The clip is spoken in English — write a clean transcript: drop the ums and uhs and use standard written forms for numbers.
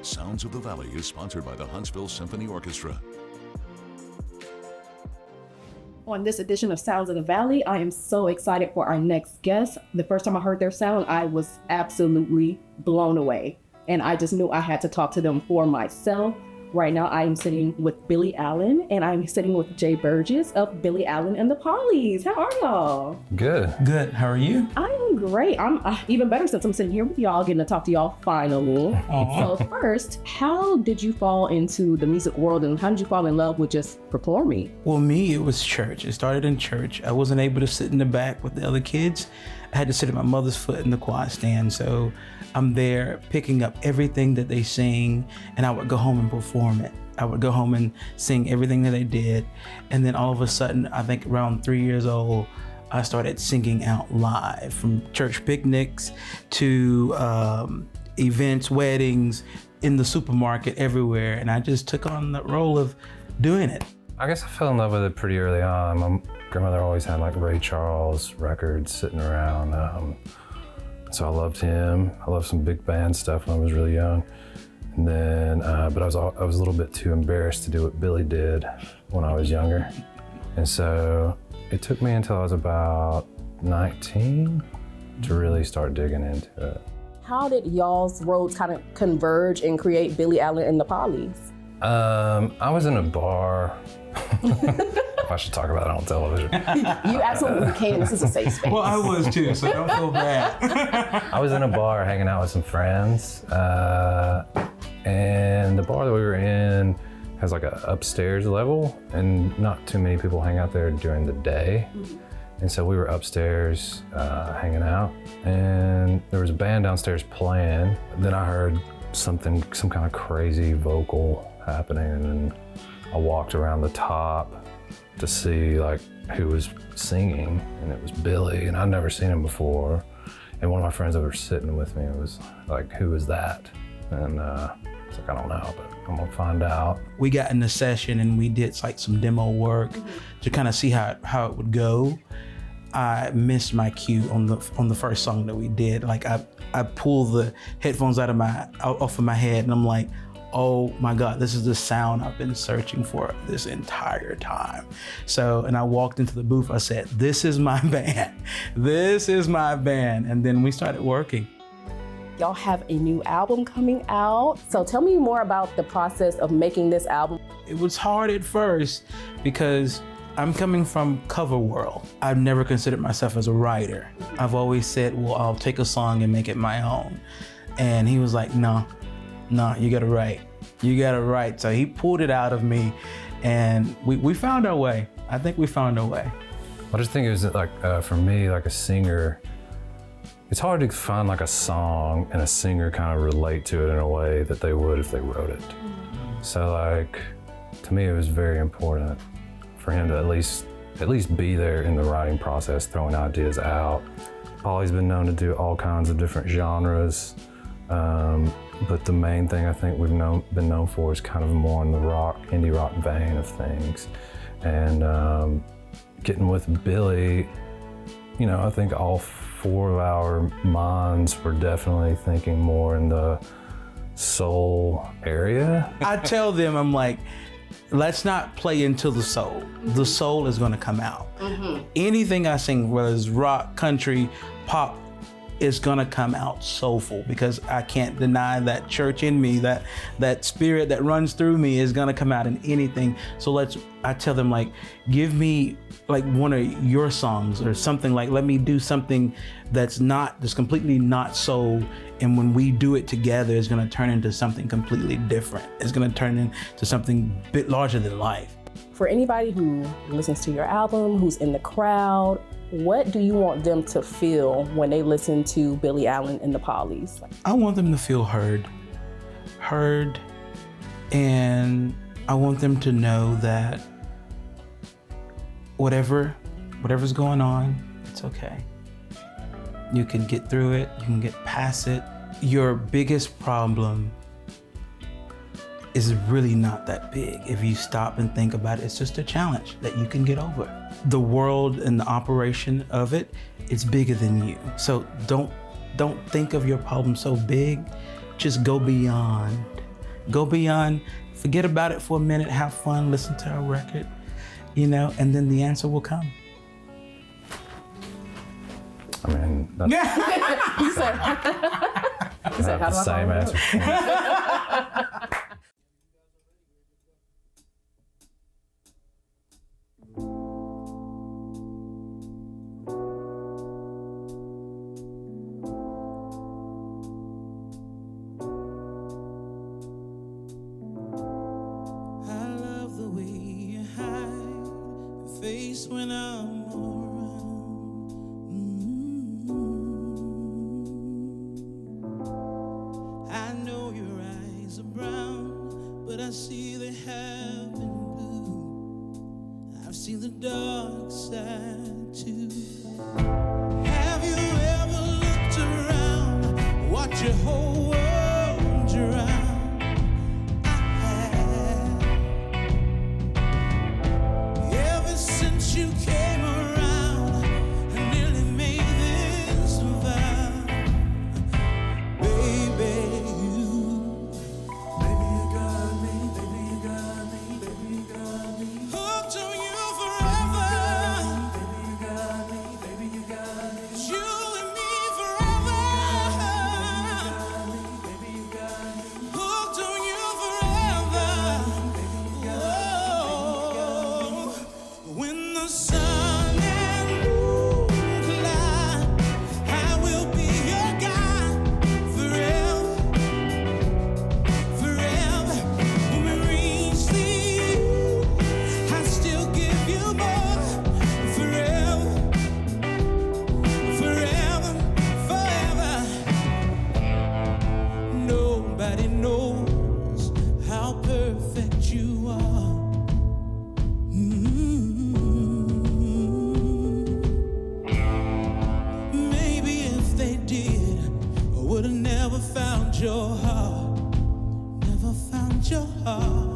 Sounds of the Valley is sponsored by the Huntsville Symphony Orchestra. On this edition of Sounds of the Valley, I am so excited for our next guest. The first time I heard their sound, I was absolutely blown away. And I just knew I had to talk to them for myself. Right now, I am sitting with Billy Allen, and I'm sitting with Jay Burgess of Billy Allen and The Pollies. How are y'all? Good. Good. How are you? I am great. I'm even better since I'm sitting here with y'all, getting to talk to y'all finally. So first, how did you fall into the music world, and how did you fall in love with just performing? Well, me, it was church. It started in church. I wasn't able to sit in the back with the other kids. I had to sit at my mother's foot in the choir stand. So I'm there picking up everything that they sing, and I would go home and perform it. I would go home and sing everything that they did. And then all of a sudden, I think around 3 years old, I started singing out live, from church picnics to events, weddings, in the supermarket, everywhere. And I just took on the role of doing it. I guess I fell in love with it pretty early on. My grandmother always had like Ray Charles records sitting around. So I loved him. I loved some big band stuff when I was really young. And then, but I was a little bit too embarrassed to do what Billy did when I was younger. And so it took me until I was about 19 to really start digging into it. How did y'all's roads kind of converge and create Billy Allen and The Pollies? I was in a bar. If I should talk about it on television. You absolutely can. This is a safe space. Well, I was too, so don't feel bad. I was in a bar hanging out with some friends, and the bar that we were in has like an upstairs level, and not too many people hang out there during the day. And so we were upstairs hanging out, and there was a band downstairs playing. Then I heard some kind of crazy vocal happening, and then I walked around the top to see like who was singing, and it was Billy, and I'd never seen him before. And one of my friends that were sitting with me was like, "Who is that?" And I was like, "I don't know, but I'm gonna find out." We got in the session and we did like some demo work to kind of see how it would go. I missed my cue on the first song that we did. Like I pulled the headphones off of my head, and I'm like, oh my God, this is the sound I've been searching for this entire time. So, and I walked into the booth, I said, this is my band. This is my band. And then we started working. Y'all have a new album coming out. So tell me more about the process of making this album. It was hard at first because I'm coming from cover world. I've never considered myself as a writer. I've always said, well, I'll take a song and make it my own. And he was like, no, you gotta write. You gotta write. So he pulled it out of me, and we found our way. I think we found our way. I just think it was like, for me, like a singer, it's hard to find like a song and a singer kind of relate to it in a way that they would if they wrote it. So like, to me, it was very important for him to at least be there in the writing process, throwing ideas out. Polly's been known to do all kinds of different genres. But the main thing I think we've been known for is kind of more in the indie rock vein of things. And getting with Billy, you know, I think all four of our minds were definitely thinking more in the soul area. I tell them, I'm like, let's not play into the soul. The soul is gonna come out. Anything I sing, whether it's rock, country, pop, is gonna come out soulful, because I can't deny that church in me, that spirit that runs through me is gonna come out in anything. So I tell them, like, give me like one of your songs or something, like let me do something that's completely not soul, and when we do it together, it's gonna turn into something completely different. It's gonna turn into something a bit larger than life. For anybody who listens to your album, who's in the crowd, what do you want them to feel when they listen to Billy Allen and The Pollies? I want them to feel heard, and I want them to know that whatever's going on, it's okay. You can get through it, you can get past it. Your biggest problem is really not that big. If you stop and think about it, it's just a challenge that you can get over. The world and the operation of it is bigger than you. So don't think of your problem so big. Just go beyond Go beyond, forget about it for a minute, have fun, listen to our record, you know, and then the answer will come. I mean, that's, You said, I have the same answer. Face when I'm around. I know your eyes are brown, but I see they have been blue. I've seen the dark side too. Have you ever looked around, watch your whole world drown? You came around and nearly made this vow. Baby, you got me, baby, you got me, baby, you got me. Hooked on you forever. Baby, you got me, baby, you got me. You and me forever. Baby, you got me, baby, you got me. Hooked on you forever. Baby, you got me. When the sun and moon collide, I will be your guy forever, forever. When we reach the end, I still give you more forever, forever, forever. Nobody knows how perfect you are. Would have never found your heart, never found your heart.